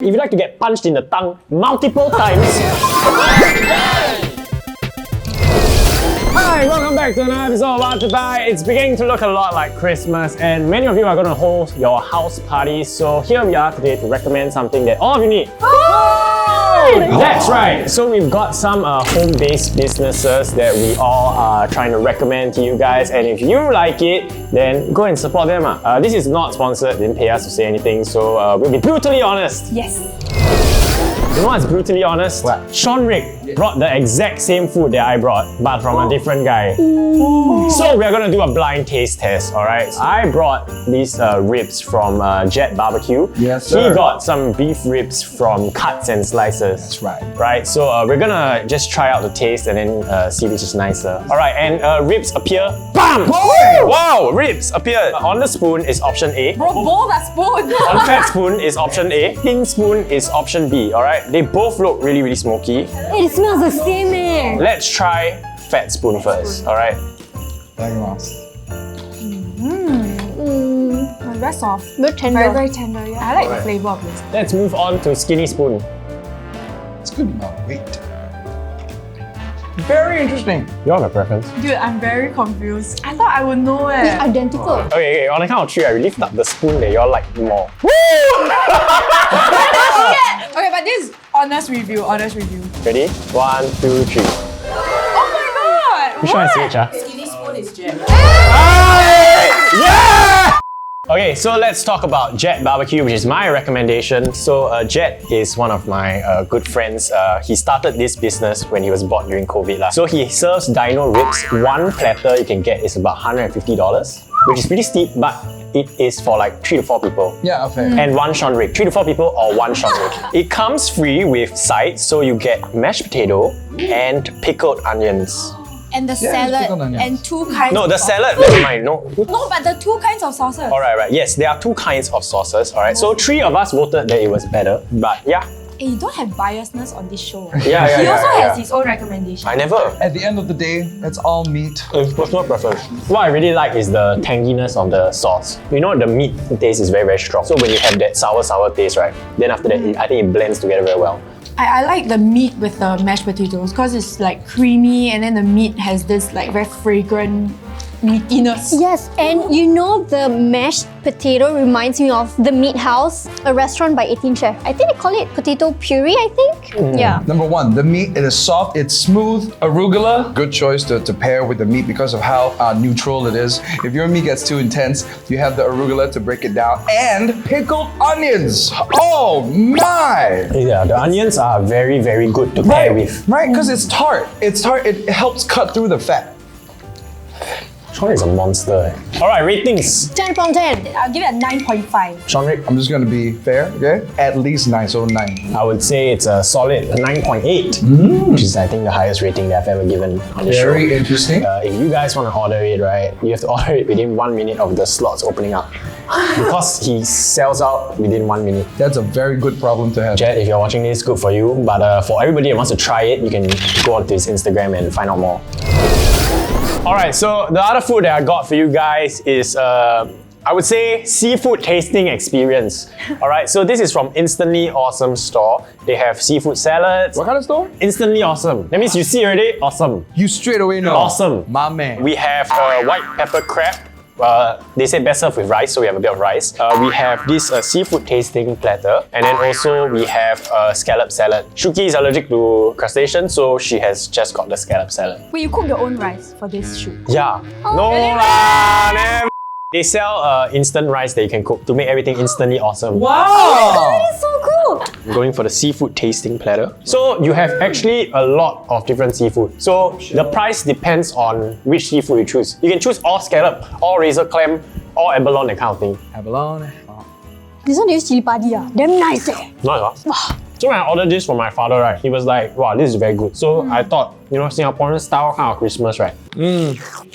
If you'd like to get punched in the tongue multiple times. Hi, welcome back to another episode of What to Buy. It's beginning to look a lot like Christmas and many of you are going to hold your house parties. So here we are today to recommend something that all of you need. That's right. So we've got some home-based businesses that we all are trying to recommend to you guys. And if you like it, then go and support them. This is not sponsored, didn't pay us to say anything. So we'll be brutally honest. Yes. You know what's brutally honest? What? Sean Rick brought the exact same food that I brought, but from a different guy. So we're gonna do a blind taste test, alright? I brought these ribs from Jet Barbecue. Yes, sir. He got some beef ribs from Cuts and Slices. That's right. Right, so we're gonna just try out the taste and then see which is nicer. Alright, and ribs appear. BAM! Wow, ribs appear. On the spoon is option A. Bro, bowl that spoon. On fat spoon is option A. Thin spoon is option B, alright? They both look really, really smoky. It smells the same, eh? Let's try fat spoon first, alright? Very soft. Very tender. Very, very tender. Yeah. I like the flavor of this. Let's move on to skinny spoon. It's good amount of weight. Very interesting. You have a preference? Dude, I'm very confused. I thought I would know It's it. identical. Okay, on the count of three, I will lift up the spoon that you all like more. Okay, but this is honest review. Honest review. Ready? 1, 2, 3. Oh my god! Which one is which? Skinny spoon is Jet. Yeah! Okay, so let's talk about Jet Barbecue, which is my recommendation. So Jet is one of my good friends. He started this business when he was bought during COVID. So he serves dino ribs. One platter you can get is about $150, which is pretty steep, but it is for like 3 to 4 people. Yeah, okay. And one Sean Rick. 3 to 4 people or one Sean Rick. It comes free with sides, so you get mashed potato and pickled onions. And the Yeah, it's pickled salad onions. and two kinds No, the of salad, never mind. No. No, but the two kinds of sauces. Alright, right. Yes, there are 2 kinds of sauces. Alright, so 3 of us voted that it was better. But yeah. Hey, you don't have biasness on this show. Yeah, He also yeah. has his own recommendation. I never. At the end of the day, it's all meat. It's personal preference. What I really like is the tanginess of the sauce. You know, the meat taste is very, very strong. So when you have that sour taste, right? Then after that, I think it blends together very well. I like the meat with the mashed potatoes because it's like creamy and then the meat has this like very fragrant meatiness. Yes, and you know the mashed potato reminds me of The Meat House, a restaurant by 18 Chef. I think they call it potato puree, I think. Yeah. Number 1, the meat, it is soft, it's smooth. Arugula, good choice to pair with the meat because of how neutral it is. If your meat gets too intense, you have the arugula to break it down. And pickled onions. Oh my! Yeah, the onions are very, very good to pair with. Right, because it's tart. It's tart, it helps cut through the fat. Sean is a monster. Alright, ratings. 10 from 10. I'll give it a 9.5. Sean Rick, I'm just gonna be fair, okay? At least 9, so 9. I would say it's a solid 9.8, which is I think the highest rating that I've ever given on the show. Very interesting. If you guys want to order it, right, you have to order it within 1 minute of the slots opening up. Because he sells out within 1 minute. That's a very good problem to have. Jet, if you're watching this, good for you. But for everybody that wants to try it, you can go onto his Instagram and find out more. Alright, so the other food that I got for you guys is I would say seafood tasting experience. Alright, so this is from Instantly Awesome store. They have seafood salads. What kind of store? Instantly Awesome. That means you see already, awesome. You straight away know. Awesome. My man. We have white pepper crab. They say best served with rice, so we have a bit of rice. We have this seafood tasting platter, and then also we have scallop salad. Shuki is allergic to crustaceans, so she has just got the scallop salad. Wait, you cook your own rice for this shoot? Yeah. No lah, never. They sell instant rice that you can cook to make everything instantly awesome. Wow! It's so cool. I'm going for the seafood tasting platter. So you have actually a lot of different seafood. So the price depends on which seafood you choose. You can choose all scallop, all razor clam, all abalone, that kind of thing. Abalone. This one they use chili padi. Damn nice, eh? Nice, huh? So when I ordered this for my father, right, he was like, wow, this is very good. So I thought Singaporean style kind of Christmas, right?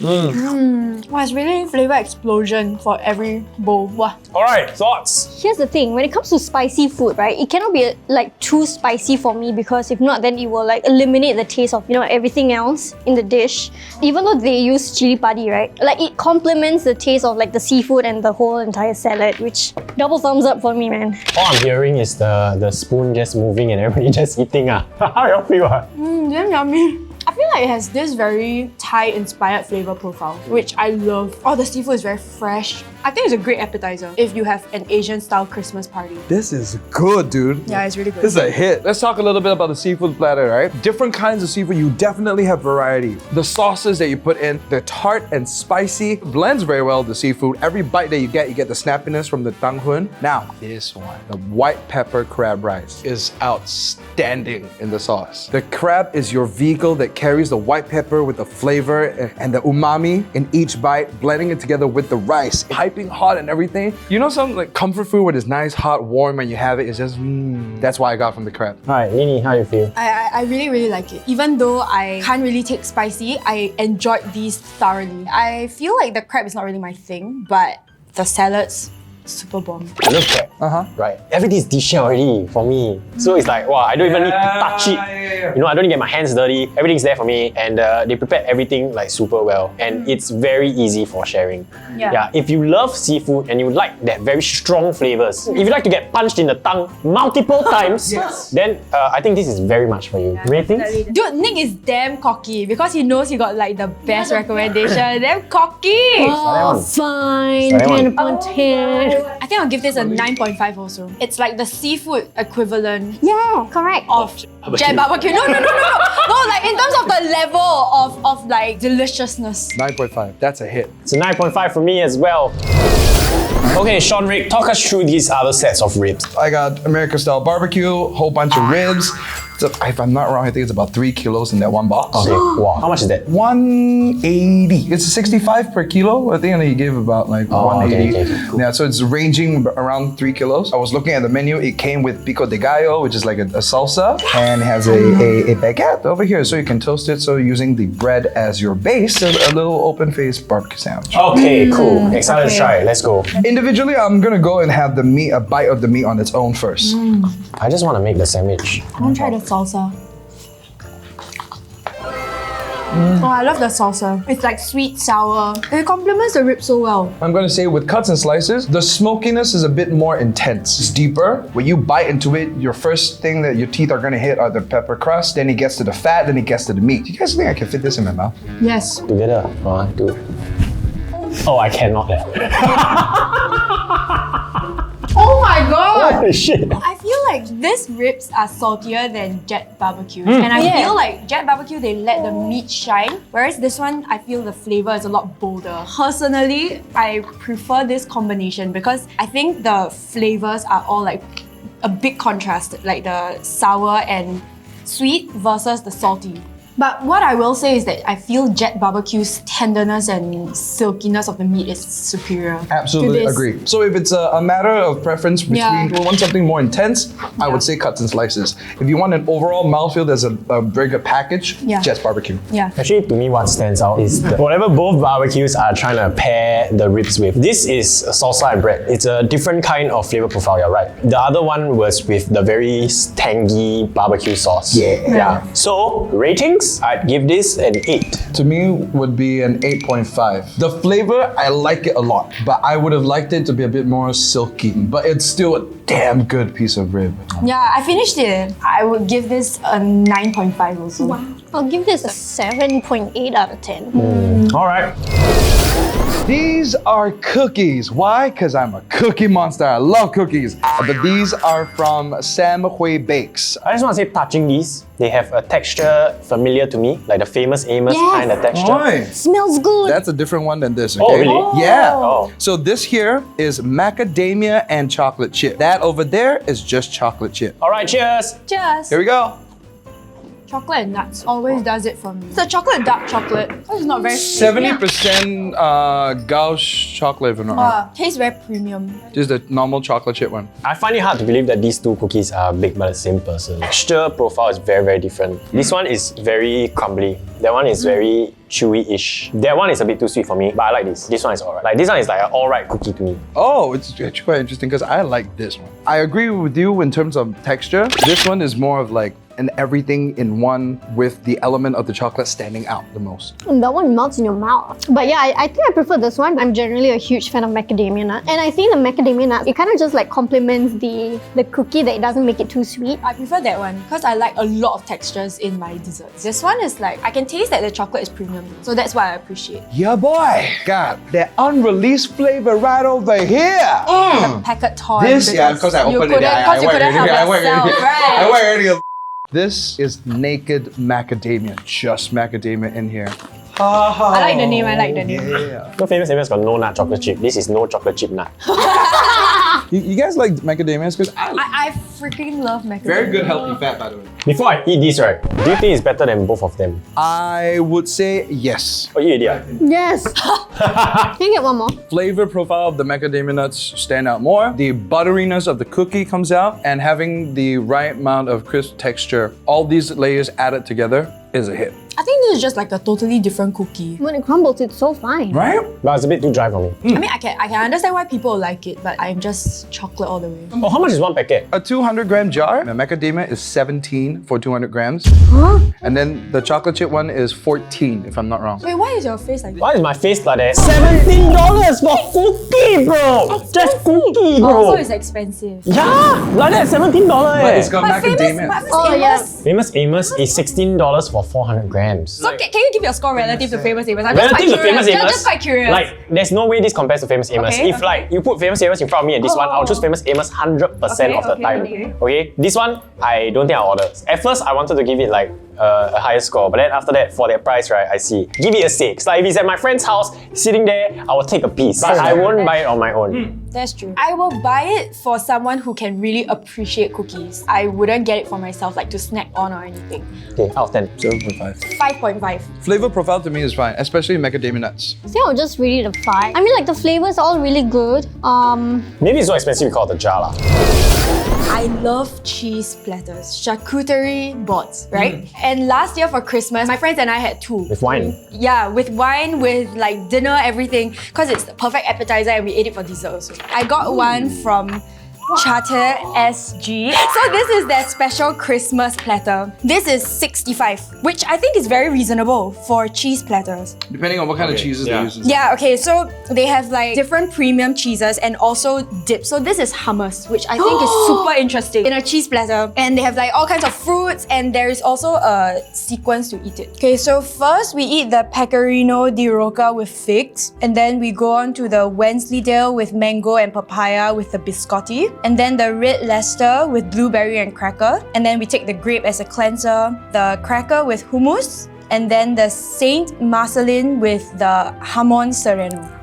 Wow, it's really flavor explosion for every bowl. Wow. Alright, thoughts? Here's the thing, when it comes to spicy food, right, it cannot be like too spicy for me because if not, then it will like eliminate the taste of everything else in the dish. Even though they use chili padi, right, like it complements the taste of like the seafood and the whole entire salad, which double thumbs up for me, man. All I'm hearing is the spoon just moving and everybody just eating. How you feel? Damn yummy. I feel like it has this very Thai-inspired flavor profile, which I love. Oh, the seafood is very fresh. I think it's a great appetizer if you have an Asian-style Christmas party. This is good, dude. Yeah, it's really good. This is a hit. Let's talk a little bit about the seafood platter, right? Different kinds of seafood, you definitely have variety. The sauces that you put in, they're tart and spicy, blends very well with the seafood. Every bite that you get the snappiness from the tang hoon. Now, this one, the white pepper crab rice is outstanding in the sauce. The crab is your vehicle that carries the white pepper with the flavor and the umami in each bite, blending it together with the rice, piping hot and everything. You know some like comfort food where it's nice, hot, warm, and you have it, it's just That's why I got from the crab. Alright, Nini, how you feel? I really, really like it. Even though I can't really take spicy, I enjoyed these thoroughly. I feel like the crab is not really my thing, but the salads, super bomb. I love crab. Right. Everything is dished already for me. So it's like, wow, I don't even need to touch it. I don't need to get my hands dirty. Everything's there for me. And they prepare everything like super well. And it's very easy for sharing. Yeah. If you love seafood and you like that very strong flavors, if you like to get punched in the tongue multiple times, then I think this is very much for you. Ratings? Dude, Nick is damn cocky because he knows he got like the best recommendation. Damn cocky! Oh, fine. 10 upon 10. I think I'll give this a 9.5 also. It's like the seafood equivalent Yeah, correct. of Jet Barbecue. No, like in terms of the level of like deliciousness. 9.5, that's a hit. It's a 9.5 for me as well. Okay, Sean Rick, talk us through these other sets of ribs. I got American style barbecue, whole bunch of ribs. So if I'm not wrong, I think it's about 3 kilos in that one box. Okay, wow. How much is that? 180. It's 65 per kilo. I think he gave about like 180. Okay, cool. Yeah, so it's ranging around 3 kilos. I was looking at the menu. It came with pico de gallo, which is like a salsa, and has a baguette over here. So you can toast it. So using the bread as your base, a little open-faced barbecue sandwich. Okay, cool. Excited to try it. Let's go. Individually, I'm gonna go and have the meat, a bite of the meat on its own first. I just want to make the sandwich. I want to try the salsa. Oh, I love the salsa. It's like sweet, sour. It complements the rib so well. I'm gonna say with cuts and slices, the smokiness is a bit more intense. It's deeper. When you bite into it, your first thing that your teeth are gonna hit are the pepper crust, then it gets to the fat, then it gets to the meat. Do you guys think I can fit this in my mouth? Yes. Together. 1, 2. Oh, I cannot. Oh my god! Holy shit. I feel like these ribs are saltier than Jet Barbecue. And I feel like Jet Barbecue, they let the meat shine. Whereas this one, I feel the flavor is a lot bolder. Personally, I prefer this combination because I think the flavors are all like a big contrast. Like the sour and sweet versus the salty. But what I will say is that I feel Jet Barbecue's tenderness and silkiness of the meat is superior. Absolutely to this. agree. So if it's a matter of preference between Yeah. you want something more intense, I would say cuts and slices. If you want an overall mouthfeel that's a very good package, Jet's barbecue. Yeah. Actually, to me, what stands out is whatever both barbecues are trying to pair the ribs with. This is salsa and bread. It's a different kind of flavor profile, you're right. The other one was with the very tangy barbecue sauce. Yeah. So, ratings? I'd give this an 8. To me, would be an 8.5. The flavor, I like it a lot, but I would have liked it to be a bit more silky. But it's still a damn good piece of rib. Yeah, I finished it. I would give this a 9.5 also. Wow. I'll give this a 7.8 out of 10. All right. These are cookies. Why? Because I'm a cookie monster. I love cookies. But these are from Sam Hui Bakes. I just want to say, touching these, they have a texture familiar to me, like the famous Amos kind of texture. Oi. Smells good. That's a different one than this, okay? Oh, really? Yeah. Oh. So this here is macadamia and chocolate chip. That over there is just chocolate chip. All right, cheers. Cheers. Here we go. Chocolate and nuts always does it for me. It's a chocolate dark chocolate. So it's not very sweet. 70% gauche chocolate, if I'm not wrong. Tastes very premium. Just the normal chocolate chip one. I find it hard to believe that these two cookies are baked by the same person. Texture profile is very, very different. This one is very crumbly. That one is very chewy-ish. That one is a bit too sweet for me, but I like this. This one is alright. Like this one is like an alright cookie to me. Oh, it's actually quite interesting because I like this one. I agree with you in terms of texture. This one is more of like an everything in one with the element of the chocolate standing out the most. And that one melts in your mouth. But yeah, I think I prefer this one. I'm generally a huge fan of macadamia nut. And I think the macadamia nut, it kind of just like complements the cookie that it doesn't make it too sweet. I prefer that one because I like a lot of textures in my desserts. This one is like, I can taste that the chocolate is premium. So that's what I appreciate. Yeah, boy. God, that unreleased flavor right over here. The packet toy. This, yeah, because I opened it. Because you couldn't help yourself, right? I went already. This is naked macadamia. Just macadamia in here. I like the name, I like the name. Yeah. No Famous Amos got no nut chocolate chip. This is no chocolate chip nut. You guys like macadamias? Because I freaking love macadamia. very good healthy fat, by the way. Before I eat this, right, do you think it's better than both of them? I would say yes. Oh, you eat it, yeah? Yes. Can you get one more? Flavor profile of the macadamia nuts stand out more. The butteriness of the cookie comes out, and having the right amount of crisp texture, all these layers added together is a hit. I think this is just like a totally different cookie. When it crumbles, it's so fine. Right? But it's a bit too dry for me. I mean, I can understand why people like it, but I'm just chocolate all the way. Oh, how much is one packet? A 200-gram jar, the macadamia is 17 for 200 grams. Huh? And then the chocolate chip one is 14, if I'm not wrong. Wait, why is your face like that? Why is my face like that? $17 for cookie, bro! Just cookie, bro! Also, it's expensive. Yeah! Like that, $17 But it's got But macadamia. famous yes. Famous Amos is $16 for 400 grams. So can you give your score relative to Famous Amos? I'm Relative to Famous Amos, just quite curious. like, there's no way this compares to Famous Amos. Okay, If like you put Famous Amos in front of me and this one, I'll choose Famous Amos 100% of the time. Okay, this one I don't think I'll order. At first, I wanted to give it like a higher score, but then after that, for that price, right, I see give it a 6. Like if it's at my friend's house sitting there, I will take a piece, but I won't buy it on my own. That's true. I will buy it for someone who can really appreciate cookies. I wouldn't get it for myself, like to snack on or anything. Okay, out of 10. 7.5. 5.5. Flavor profile to me is fine, especially macadamia nuts. I think I'll just rate it a 5. I mean, like the flavors are all really good. Maybe it's so expensive because of the jar lah. I love cheese platters, charcuterie boards, right? And last year for Christmas, my friends and I had 2. With wine. Yeah, with wine, with like dinner, everything, because it's the perfect appetizer and we ate it for dessert also. I got one from Charter SG. So this is their special Christmas platter. This is 65, which I think is very reasonable for cheese platters. Depending on what kind of cheeses they use. Yeah, okay, so they have like different premium cheeses and also dips. So this is hummus, which I think is super interesting in a cheese platter. And they have like all kinds of fruits and there is also a sequence to eat it. Okay, so first we eat the Pecorino di Rocca with figs. And then we go on to the Wensleydale with mango and papaya with the biscotti. And then the red Leicester with blueberry and cracker. And then we take the grape as a cleanser, the cracker with hummus, and then the Saint Marcelin with the Jamon Serrano.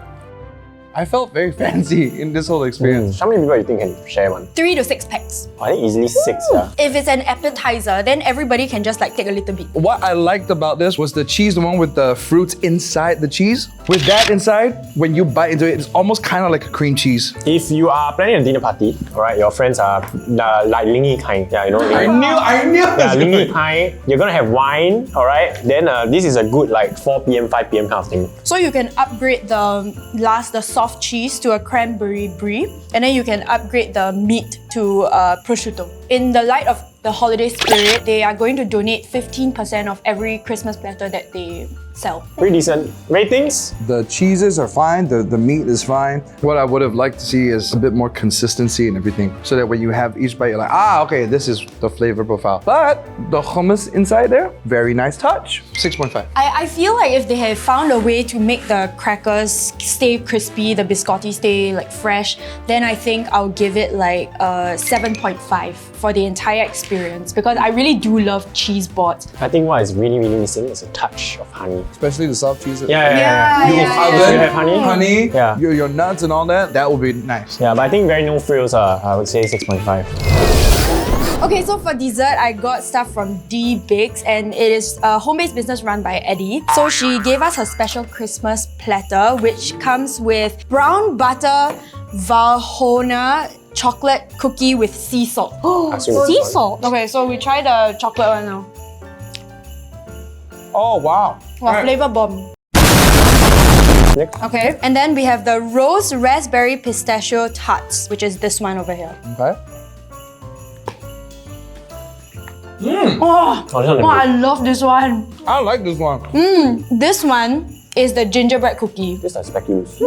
I felt very fancy in this whole experience. How many people do you think can share one? 3 to 6 packs. I think easily 6, yeah. If it's an appetizer, then everybody can just like take a little bit. What I liked about this was the cheese, the one with the fruits inside the cheese. With that inside, when you bite into it, it's almost kind of like a cream cheese. If you are planning a dinner party, alright, your friends are like lingy kind, yeah, you know. I knew. Yeah, lingy kind. You're gonna have wine, alright. Then this is a good like 4 p.m., 5 p.m. kind of thing. So you can upgrade the soft cheese to a cranberry brie, and then you can upgrade the meat to prosciutto. In the light of the holiday spirit, they are going to donate 15% of every Christmas platter that they sell. Pretty decent. Ratings? The cheeses are fine, the meat is fine. What I would have liked to see is a bit more consistency and everything, so that when you have each bite, you're like, okay, this is the flavor profile. But the hummus inside there, very nice touch. 6.5. I feel like if they have found a way to make the crackers stay crispy, the biscotti stay like fresh, then I think I'll give it like a 7.5 for the entire experience, because I really do love cheese boards. I think what is really, really missing is a touch of honey. Especially the soft cheese. Yeah. You have honey? Yeah. Your nuts and all that, that would be nice. Yeah, but I think very no frills, I would say 6.5. Okay, so for dessert, I got stuff from D Bakes, and it is a home-based business run by Eddie. So she gave us her special Christmas platter, which comes with brown butter Valrhona chocolate cookie with sea salt. Sea salt. Okay, so we try the chocolate one now. Oh, wow. Wow, flavor bomb. Next. Okay, and then we have the rose raspberry pistachio tarts, which is this one over here. Okay. Oh, this one is I love this one. I like this one. This one is the gingerbread cookie. This is speculoos.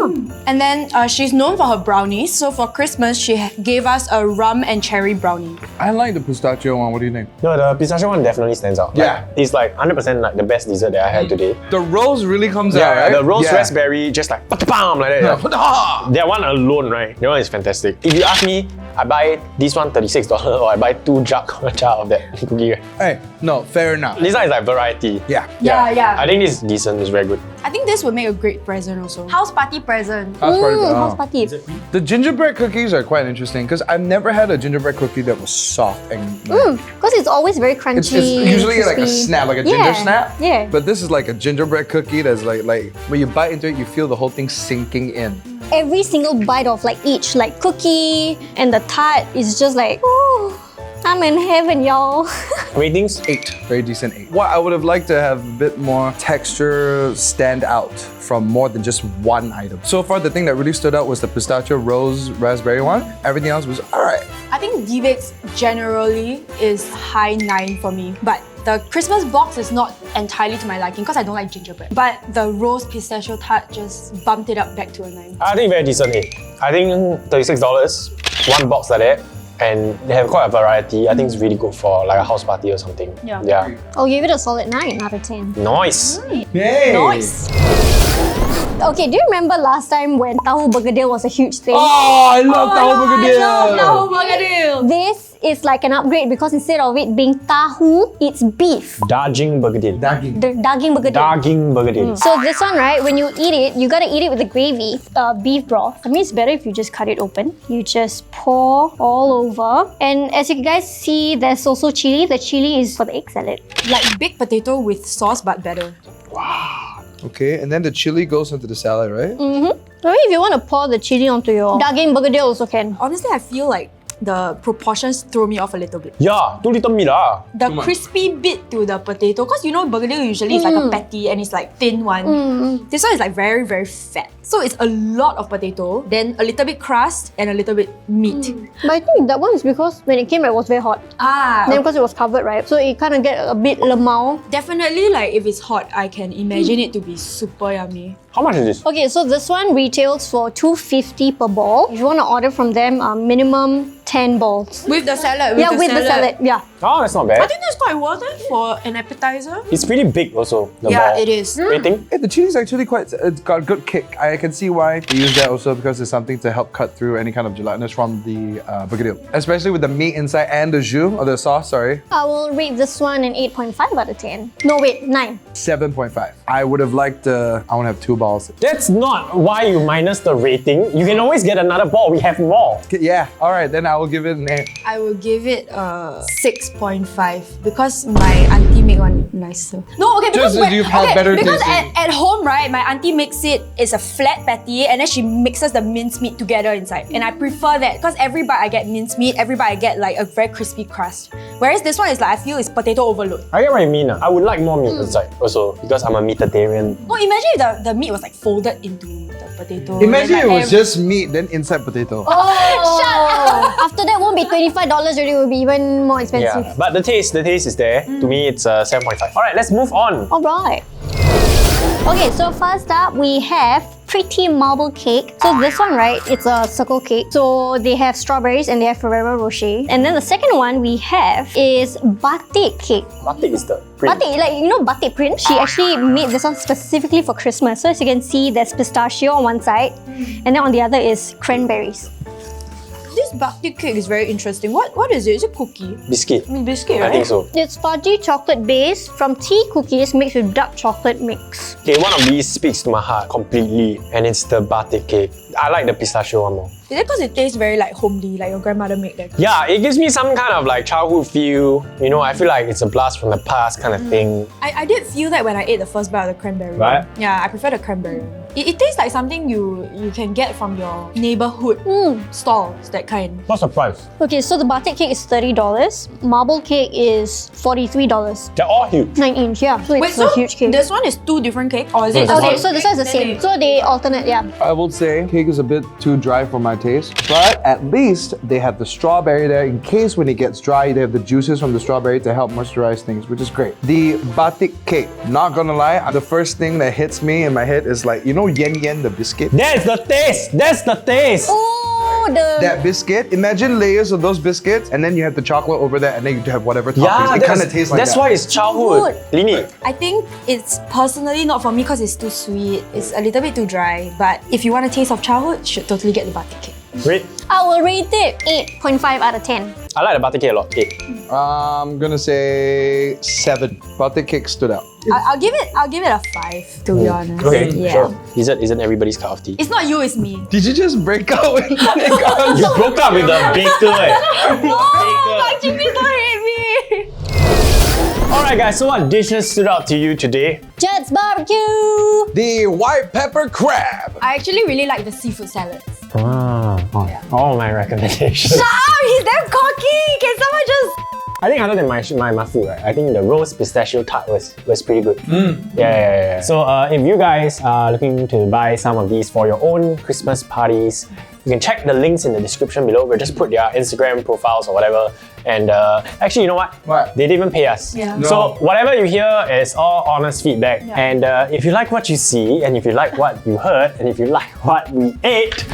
And then she's known for her brownies. So for Christmas, she gave us a rum and cherry brownie. I like the pistachio one. What do you think? No, the pistachio one definitely stands out. Yeah. Like, it's like 100% like the best dessert that I had today. The rose really comes out, Yeah, right? the rose Yeah. raspberry just like bam like that. Yeah. That one alone, right? That one is fantastic. If you ask me, I buy this one $36 or I buy 2 jar of that cookie. Hey, no, fair enough. This one is like variety. Yeah. Yeah. I think this is decent, it's very good. I think this would make a great present also. House party present. House party. House party. The gingerbread cookies are quite interesting because I've never had a gingerbread cookie that was soft and Because it's always very crunchy. it's usually like a crispy. snap, like a ginger snap. Yeah. But this is like a gingerbread cookie that's like when you bite into it, you feel the whole thing sinking in. Every single bite of like each like cookie and the tart is just like, oh, I'm in heaven, y'all. Ratings? 8, very decent 8. What I would have liked to have a bit more texture stand out from more than just one item. So far, the thing that really stood out was the pistachio rose raspberry one. Everything else was alright. I think D-Bakes generally is high 9 for me. But the Christmas box is not entirely to my liking because I don't like gingerbread. But the rose pistachio tart just bumped it up back to a 9. I think very decent. I think $36, one box like that. And they have quite a variety. I think it's really good for like a house party or something. Yeah. I'll give it a solid 9 out of 10. Nice. Yay! Nice. Okay, do you remember last time when tahu bergedil was a huge thing? Oh, I love tahu bergedil. Tahu bergedil. This is like an upgrade because instead of it being tahu, it's beef. Daging bergedil. Daging. The daging bergedil. Daging bergedil. So this one, right, when you eat it, you gotta eat it with the gravy, beef broth. I mean, it's better if you just cut it open. You just pour all over. And as you guys see, there's also chili. The chili is for the egg salad. Like baked potato with sauce but better. Okay, and then the chili goes into the salad, right? I mean, if you want to pour the chili onto your daging bergedil also can. Honestly, I feel like the proportions throw me off a little bit. Yeah, too little meat lah. The crispy bit to the potato, because you know bergedil usually is like a patty and it's like thin one. This one is like very, very fat. So it's a lot of potato, then a little bit crust and a little bit meat. But I think that one is because when it came, it was very hot. Then because it was covered, right? So it kind of get a bit lemao. Definitely, like if it's hot, I can imagine it to be super yummy. How much is this? Okay, so this one retails for $2.50 per ball. If you want to order from them, minimum 10 balls. With the salad. With the salad. Yeah. Oh, that's not I bad. think that's quite worth it for an appetizer. It's pretty big also, the Yeah, ball. it is. Rating? Hey, the chili's actually it's got a good kick. I can see why they use that also because it's something to help cut through any kind of gelatinous from the bergedil. Especially with the meat inside and the jus, or the sauce, sorry. I will rate this one an 8.5 out of 10. No, wait, 9. 7.5. I would have liked I want to have 2 balls. That's not why you minus the rating. You can always get another ball. We have more. Yeah, alright, then I will give it an 8. I will give it a 6.5 because my auntie make one nicer. No, okay, because Just as you've had better because tasting. at home, right, my auntie makes it's a flat patty and then she mixes the mincemeat together inside. And I prefer that because every bite I get mincemeat, every bite I get like a very crispy crust. Whereas this one is like, I feel it's potato overload. I get what you mean. I would like more meat inside also because I'm a meatitarian. No, imagine if the meat was like folded into the potato. Imagine then, it like, was just meat, then inside potato. Oh! After that, won't be $25 already, it will be even more expensive. Yeah, but the taste is there. To me, it's 7.5. Alright, let's move on. Alright. Okay, so first up, we have Pretty Marble Cake. So this one, right, it's a circle cake. So they have strawberries and they have Ferrero Rocher. And then the second one we have is Batik Cake. Batik is the print. Batik, like you know Batik print? She actually made this one specifically for Christmas. So as you can see, there's pistachio on one side and then on the other is cranberries. this batik cake is very interesting. What is it? Is it cookie? Biscuit. I mean biscuit, right? I think so. It's fudgy chocolate base from tea cookies mixed with dark chocolate mix. Okay, one of these speaks to my heart completely, and it's the batik cake. I like the pistachio one more. Is it because it tastes very like homely, like your grandmother made that? Yeah, it gives me some kind of like childhood feel. You know, I feel like it's a blast from the past kind of thing. I did feel that when I ate the first bite of the cranberry. Right. Yeah, I prefer the cranberry. It tastes like something you can get from your neighborhood stalls, that kind. What's the price? Okay, so the batik cake is $30. Marble cake is $43. They're all huge. 9-inch, yeah. So Wait, it's so a huge cake. this one is two different cakes, or is it? the Okay, same? so this one is the same. So they alternate, yeah. I will say cake is a bit too dry for my taste, but at least they have the strawberry there in case when it gets dry, they have the juices from the strawberry to help moisturize things, which is great. The batik cake, not gonna lie, the first thing that hits me in my head is like, you know yen yen, the biscuit? That's the taste! That's the taste! Oh, the... That biscuit, imagine layers of those biscuits and then you have the chocolate over there and then you have whatever toppings. Yeah, It kind of tastes like that's that. why it's childhood. Lini. I think it's personally not for me because it's too sweet. It's a little bit too dry. But if you want a taste of childhood, you should totally get the batik cake. Rate. I will rate it 8.5 out of 10. I like the batik cake a lot. 8. I'm gonna say 7. Batik cake stood out. I'll give it a 5, to be honest. Okay, Yeah. sure. Isn't everybody's cup of tea? It's not you, it's me. Did you just break out with Nick? You broke up with the baker. No, Jimmy, don't hate me. Alright guys, so what dishes stood out to you today? Jet's barbecue! The white pepper crab. I actually really like the seafood salads. All my recommendations. He's damn cocky! Can someone just... I think other than my food, right, I think the roast pistachio tart was pretty good. Yeah. So if you guys are looking to buy some of these for your own Christmas parties, you can check the links in the description below. We'll just put their Instagram profiles or whatever. And actually, you know what? What? They didn't even pay us. Yeah. No. So whatever you hear is all honest feedback. Yeah. And if you like what you see, and if you like what you heard, and if you like what we ate,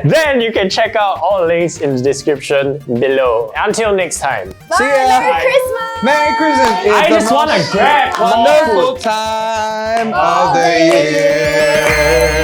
then you can check out all links in the description below. Until next time. See ya. Merry Christmas! Merry Christmas. It's I the just want to most grab wonderful time of the year.